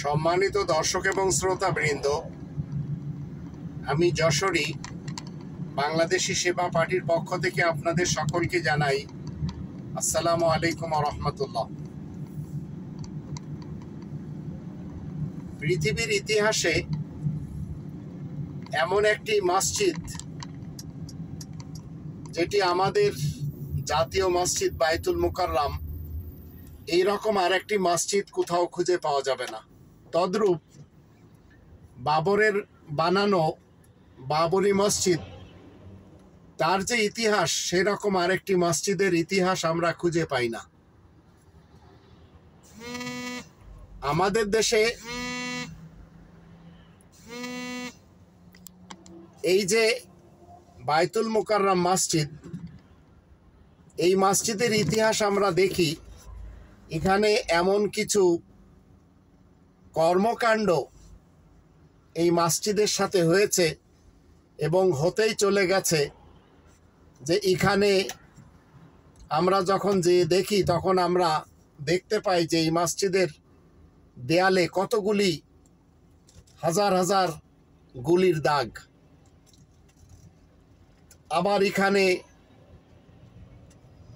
সম্মানিত দর্শক এবং শ্রোতাবৃন্দ, আমি যশোরী বাংলাদেশি সেবা পার্টির পক্ষ থেকে আপনাদের সকলকে জানাই আসসালামু আলাইকুম ওয়া রাহমাতুল্লাহ। পৃথিবীর ইতিহাসে এমন একটি মসজিদ যেটি আমাদের জাতীয় মসজিদ বাইতুল মুকাররম, এইরকম আরেকটি মসজিদ কোথাও খুঁজে পাওয়া যাবে না। তদ্রূপ বাবরের বানানো বাবরি মসজিদ, তার যে ইতিহাস, সেরকম আরেকটি মসজিদের ইতিহাস আমরা খুঁজে পাই না। আমাদের দেশে এই যে বাইতুল মুকাররম মসজিদ, এই মসজিদের ইতিহাস আমরা দেখি, এখানে এমন কিছু কর্মকাণ্ড এই মসজিদের সাথে হয়েছে এবং হতেই চলে গেছে যে এখানে আমরা যখন যে দেখি তখন আমরা দেখতে পাই যে এই মসজিদের দেয়ালে কতগুলি হাজার হাজার গুলির দাগ। আবার এখানে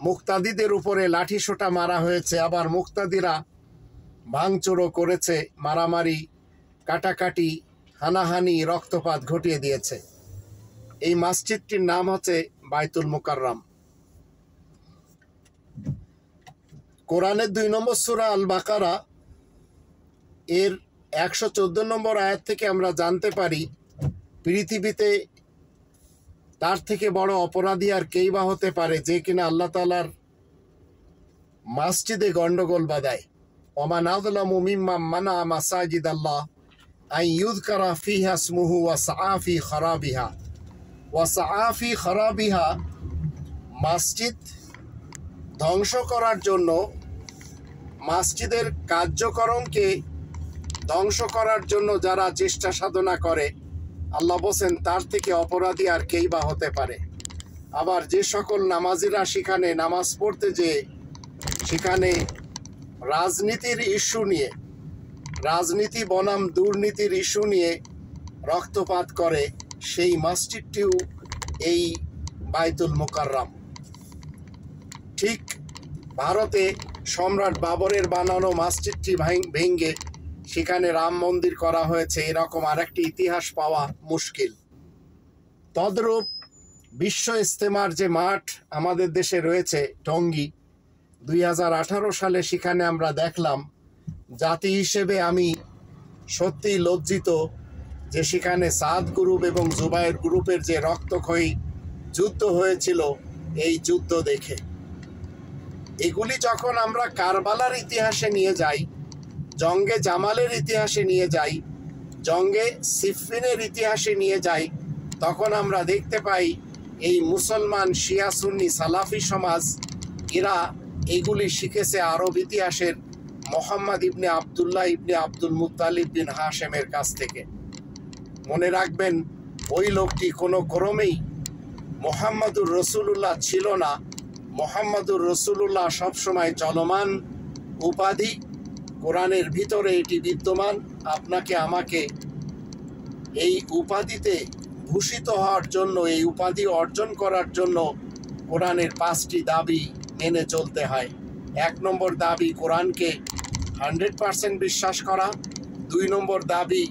মুক্তাদিদের উপরে লাঠিসোঁটা মারা হয়েছে, আবার মুক্তাদিরা ভাঙচুরও করেছে, মারামারি, কাটাকাটি, হানাহানি, রক্তপাত ঘটিয়ে দিয়েছে। এই মসজিদটির নাম হচ্ছে বাইতুল মুকাররম। কোরআনের 2 নম্বর সূরা আল বাকারা এর 114 নম্বর আয়াত থেকে আমরা জানতে পারি পৃথিবীতে তার থেকে বড় অপরাধী আর কেই বা হতে পারে যে কিনা আল্লাহ তাআলার মসজিদে গন্ডগোল বাধায়। ওমান আযলামু মিম্মান মানা মাসাজিদ আল্লাহ আন ইউযকারা ফিহা ইসমুহু ওয়া সাআ ফি খারাবিহা। ওয়া সাআ ফি খারাবিহা, মসজিদ ধ্বংস করার জন্য, মসজিদের কার্যক্রমকে ধ্বংস করার জন্য যারা চেষ্টা সাধনা করে, আল্লাহ বলেন তার থেকে অপরাধী আর কেই বা হতে পারে। আবার যে সকল নামাজিরা সেখানে নামাজ পড়তে যে সেখানে রাজনীতির ইস্যু নিয়ে, রাজনীতি বনাম দুর্নীতির ইস্যু নিয়ে রক্তপাত করে, সেই মসজিদটিও এই বাইতুল মুকাররম। ঠিক ভারতে সম্রাট বাবরের বানানো মসজিদটি ভেঙে সেখানে রাম মন্দির করা হয়েছে, এরকম আরেকটি ইতিহাস পাওয়া মুশকিল। তদ্রূপ বিশ্ব ইজতেমার যে মাঠ আমাদের দেশে রয়েছে টঙ্গী, 2018 সালে সেখানে আমরা দেখলাম। জাতি হিসেবে আমি সত্যিই লজ্জিত যে সেখানে সাদ গ্রুপ এবং জুবায়ের গ্রুপের যে রক্তক্ষয়ী যুদ্ধ হয়েছিল, এই যুদ্ধ দেখে এগুলি যখন আমরা কারবালার ইতিহাসে নিয়ে যাই, জঙ্গে জামালের ইতিহাসে নিয়ে যাই, জঙ্গে সিফিনের ইতিহাসে নিয়ে যাই, তখন আমরা দেখতে পাই এই মুসলমান শিয়া সুন্নি সালাফি সমাজ এরা এগুলি শিখেছে আরব ইতিহাসের মোহাম্মদ ইবনে আবদুল্লাহ ইবনে আব্দুল মুত্তালিব বিন হাশেমের কাছ থেকে। মনে রাখবেন, ওই লোকটি কোনো ক্রমেই মোহাম্মদুর রসুলুল্লাহ ছিল না। মোহাম্মদুর রসুলুল্লাহ সবসময় চলমান উপাধি, কোরআনের ভিতরে এটি বিদ্যমান। আপনাকে আমাকে এই উপাধিতে ভূষিত হওয়ার জন্য, এই উপাধি অর্জন করার জন্য কোরআনের 5টি দাবি মেনে চলতে হয়। 1 নম্বর দাবি কোরআনকে 100% বিশ্বাস করা। 2 নম্বর দাবি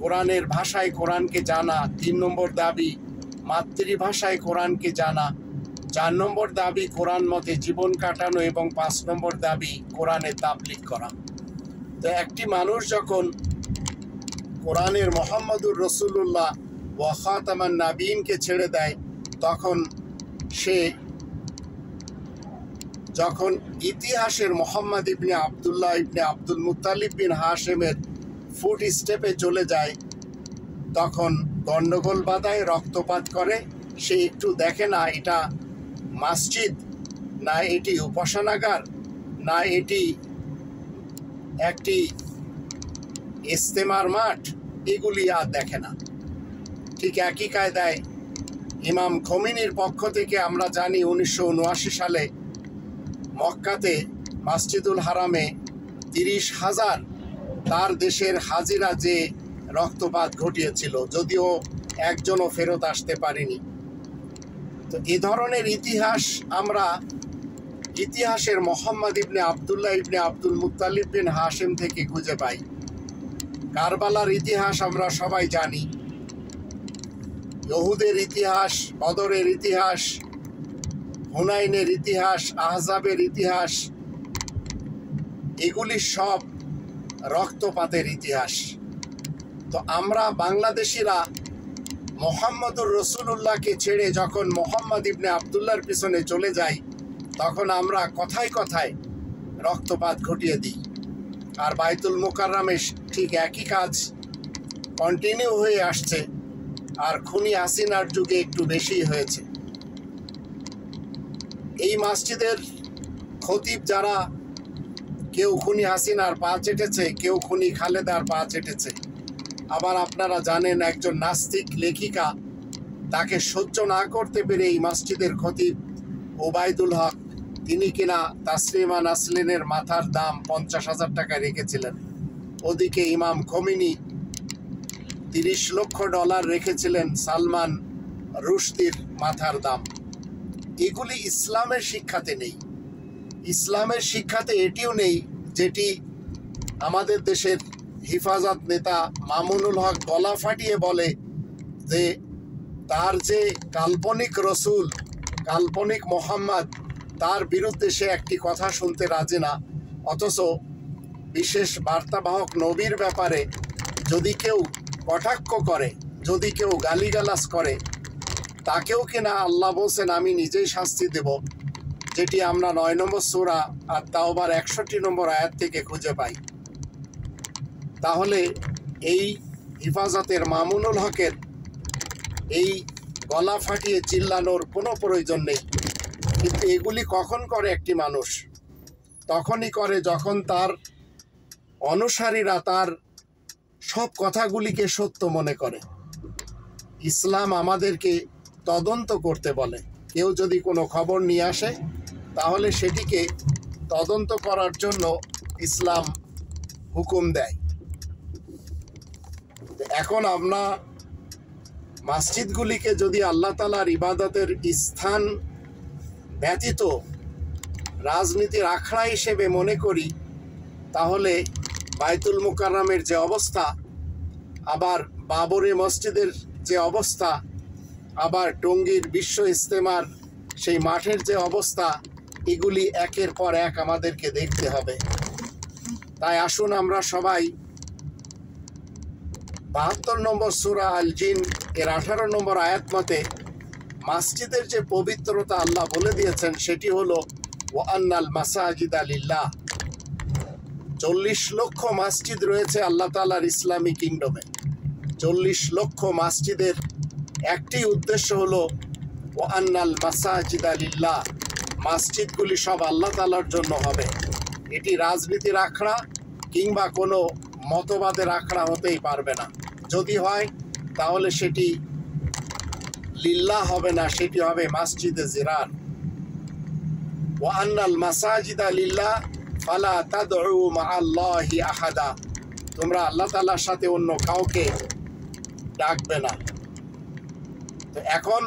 কোরআনের ভাষায় কোরআনকে জানা। 3 নম্বর দাবি মাতৃভাষায় কোরআনকে জানা। 4 নম্বর দাবি কোরআন মতে জীবন কাটানো এবং 5 নম্বর দাবি কোরআনে তাবলীগ করা। তো একটি মানুষ যখন কোরআনের মোহাম্মদুর রসুলুল্লাহ ওয়া খাতামান নাবিয়িনকে ছেড়ে দেয়, তখন সে যখন ইতিহাসের মোহাম্মদ ইবনে আবদুল্লাহ ইবনে আব্দুল মুত্তালিব বিন হাশেমের ফুট স্টেপে চলে যায়, তখন গণ্ডগোল বাধায়, রক্তপাত করে। সে একটু দেখে না এটা মসজিদ, না এটি উপাসনাগার, না এটি একটি ইজতেমার মাঠ, এগুলি আর দেখে না। ঠিক একই কায়দায় ইমাম খোমেনির পক্ষ থেকে আমরা জানি 1979 সালে মক্কাতে মসজিদুল হারামে 30,000 তার দেশের হাজিরা যে রক্তপাত ঘটিয়েছিল, যদিও একজনও ফেরত আসতে পারেনি। তো এ ধরনের ইতিহাস আমরা ইতিহাসের মোহাম্মদ ইবনে আবদুল্লাহ ইবনে আব্দুল মুত্তালিব বিন হাশিম থেকে খুঁজে পাই। কারবালার ইতিহাস আমরা সবাই জানি, ইহুদের ইতিহাস, বদরের ইতিহাস, হুনাইনের ইতিহাস, আহজাবের ইতিহাস, এগুলি সব রক্তপাতের ইতিহাস। তো আমরা বাংলাদেশিরা মোহাম্মদুর রসুলুল্লাহকে ছেড়ে যখন মোহাম্মদ ইবনে আবদুল্লাহর পিছনে চলে যাই, তখন আমরা কথায় কথায় রক্তপাত ঘটিয়ে দিই। আর বাইতুল মুকাররমে ঠিক একই কাজ কন্টিনিউ হয়ে আসছে, আর খুনি হাসিনার যুগে একটু বেশি হয়েছে। এই মসজিদের খতিব যারা, কেউ খুনি হাসিনার পা চেটেছে, কেউ খুনি খালেদার পা চেটেছে। আবার আপনারা জানেন একজন নাস্তিক লেখিকা, তাকে সহ্য না করতে পেরে এই মসজিদের খতিব ওবায়দুল হক, তিনি কিনা তাসলিমা নাসরিনের মাথার দাম 50,000 টাকা রেখেছিলেন। ওদিকে ইমাম খোমেনি $30 লক্ষ রেখেছিলেন সালমান রুশদির মাথার দাম। এগুলি ইসলামের শিক্ষাতে নেই। ইসলামের শিক্ষাতে এটিও নেই যেটি আমাদের দেশের হিফাজত নেতা মামুনুল হক গলা ফাটিয়ে বলে, যে তার যে কাল্পনিক রসুল, কাল্পনিক মোহাম্মদ, তার বিরুদ্ধে সে একটি কথা শুনতে রাজি না। অথচ বিশেষ বার্তাবাহক নবীর ব্যাপারে যদি কেউ কটাক্ষ করে, যদি কেউ গালিগালাজ করে, তাকেও কিনা আল্লাহ বলছেন আমি নিজেই শাস্তি দেব, যেটি আমরা 9 নম্বর সূরা আর তাওবার 61 নম্বর আয়াত থেকে খুঁজে পাই। তাহলে এই হিফাজতের মামুনুল হকের এই গলা ফাটিয়ে চিল্লানোর কোনো প্রয়োজন নেই। কিন্তু এগুলি কখন করে একটি মানুষ? তখনই করে যখন তার অনুসারীরা তার সব কথাগুলিকে সত্য মনে করে। ইসলাম আমাদেরকে তদন্ত করতে বলে। কেউ যদি কোনো খবর নিয়ে আসে, তাহলে সেটিকে তদন্ত করার জন্য ইসলাম হুকুম দেয়। এখন আমরা মসজিদগুলিকে যদি আল্লাহ তাআলার ইবাদতের স্থান ব্যতীত রাজনীতির আখড়া হিসেবে মনে করি, তাহলে বাইতুল মুকাররমের যে অবস্থা, আবার বাবরে মসজিদের যে অবস্থা, আবার টঙ্গীর বিশ্ব ইজতেমার সেই মাঠের যে অবস্থা, এগুলি একের পর এক আমাদেরকে দেখতে হবে। তাই আসুন আমরা সবাই 72 নম্বর সূরা আল জিন এর 18 নম্বর আয়াত মতে মসজিদের যে পবিত্রতা আল্লাহ বলে দিয়েছেন, সেটি হলো ওয়া আন্নাল মাসাজিদা লিল্লাহ। 40 লক্ষ মসজিদ রয়েছে আল্লাহ তাআলার ইসলামী কিংডমে। 40 লক্ষ মসজিদের একটি উদ্দেশ্য হলো ওয়া আন্নাল মাসাজিদা লিল্লাহ, মসজিদগুলি সব আল্লাহ তাআলার জন্য হবে। এটি রাজনীতির আখড়া কিংবা কোনো মতবাদের আখড়া হতেই পারবে না। যদি হয় তাহলে সেটি লিল্লাহ হবে না, সেটি হবে মসজিদে জিরার। ওয়া আন্নাল মাসাজিদা লিল্লাহ ফালা তাদউ মাআল্লাহি আহাদা, তোমরা আল্লাহ তাআলার সাথে অন্য কাউকে ডাকবে না। তো এখন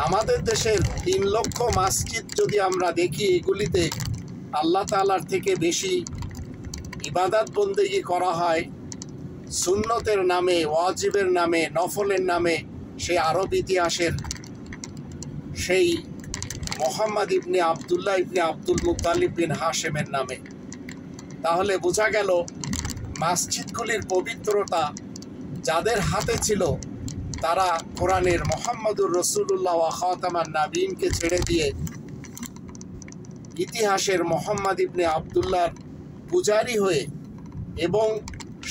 আমাদের দেশের 3 লক্ষ মসজিদ যদি আমরা দেখি, এগুলিতে আল্লাহ তাআলার থেকে বেশি ইবাদত বন্দেগী করা হয় সুন্নতের নামে, ওয়াজিবের নামে, নফলের নামে, সেই আরব ইতিহাসের সেই মোহাম্মদ ইবনে আবদুল্লাহ ইবনে আব্দুল মুত্তালিব বিন হাশিমের নামে। তাহলে বোঝা গেল মসজিদগুলির পবিত্রতা যাদের হাতে ছিল, তারা কোরআনের মোহাম্মদুর রসুলুল্লাহ ওয়া খাতামান নাবিয়িনকে ছেড়ে দিয়ে ইতিহাসের মোহাম্মদ ইবনে আবদুল্লাহর পূজারী হয়ে এবং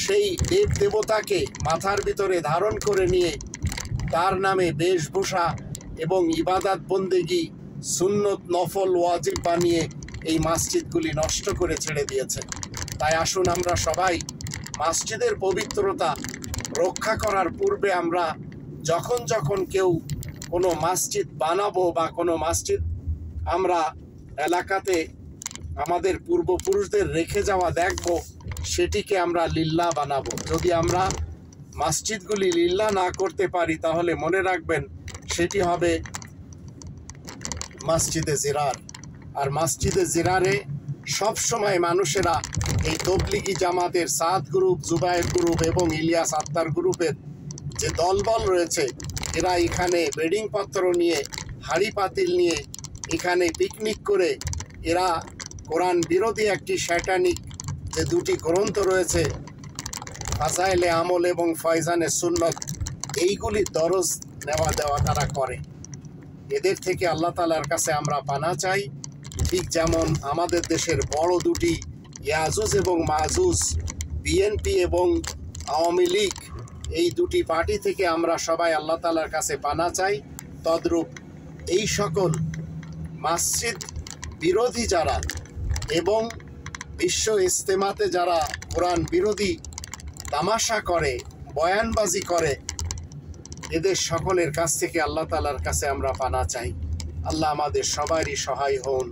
সেই দেব দেবতাকে মাথার ভিতরে ধারণ করে নিয়ে তার নামে বেশভূষা এবং ইবাদত বন্দেগী, সুন্নত, নফল, ওয়াজিব বানিয়ে এই মসজিদগুলি নষ্ট করে ছেড়ে দিয়েছে। তাই আসুন আমরা সবাই মসজিদের পবিত্রতা রক্ষা করার পূর্বে আমরা যখন যখন কেউ কোনো মসজিদ বানাবো বা কোনো মসজিদ আমরা এলাকাতে আমাদের পূর্বপুরুষদের রেখে যাওয়া দেখব, সেটিকে আমরা লিল্লাহ বানাবো। যদি আমরা মসজিদগুলি লিল্লাহ না করতে পারি তাহলে মনে রাখবেন সেটি হবে মসজিদে জিরার। আর মসজিদে জিরারে সবসময় মানুষেরা এই তবলিগি জামাতের সাদ গ্রুপ, জুবায়ের গ্রুপ এবং ইলিয়াস আত্মার গ্রুপের যে দলবল রয়েছে, এরা এখানে বেডিংপত্র নিয়ে, হাঁড়ি পাতিল নিয়ে এখানে পিকনিক করে এরা কোরআন বিরোধী একটি শয়তানিক যে দুটি গ্রন্থ রয়েছে, ফাজাইলে আমল এবং ফয়জানে সুন্নত, এইগুলি দরজ নেওয়া দেওয়া তারা করে। এদের থেকে আল্লাহ তাআলার কাছে আমরা পানা চাই। ঠিক যেমন আমাদের দেশের বড় দুটি ইয়াজুজ এবং মাজুজ, বিএনপি এবং আওয়ামী লীগ, এই দুটি পার্টি থেকে আমরা সবাই আল্লাহ তাআলার কাছে পানা চাই, তদ্রূপ এই সকল মসজিদ বিরোধী যারা এবং বিশ্ব ইজতেমাতে যারা কোরআন বিরোধী তামাশা করে, বয়ানবাজি করে, এদের সকলের কাছ থেকে আল্লাহ তাআলার কাছে আমরা পানা চাই। আল্লাহ আমাদের সবারই সহায় হন।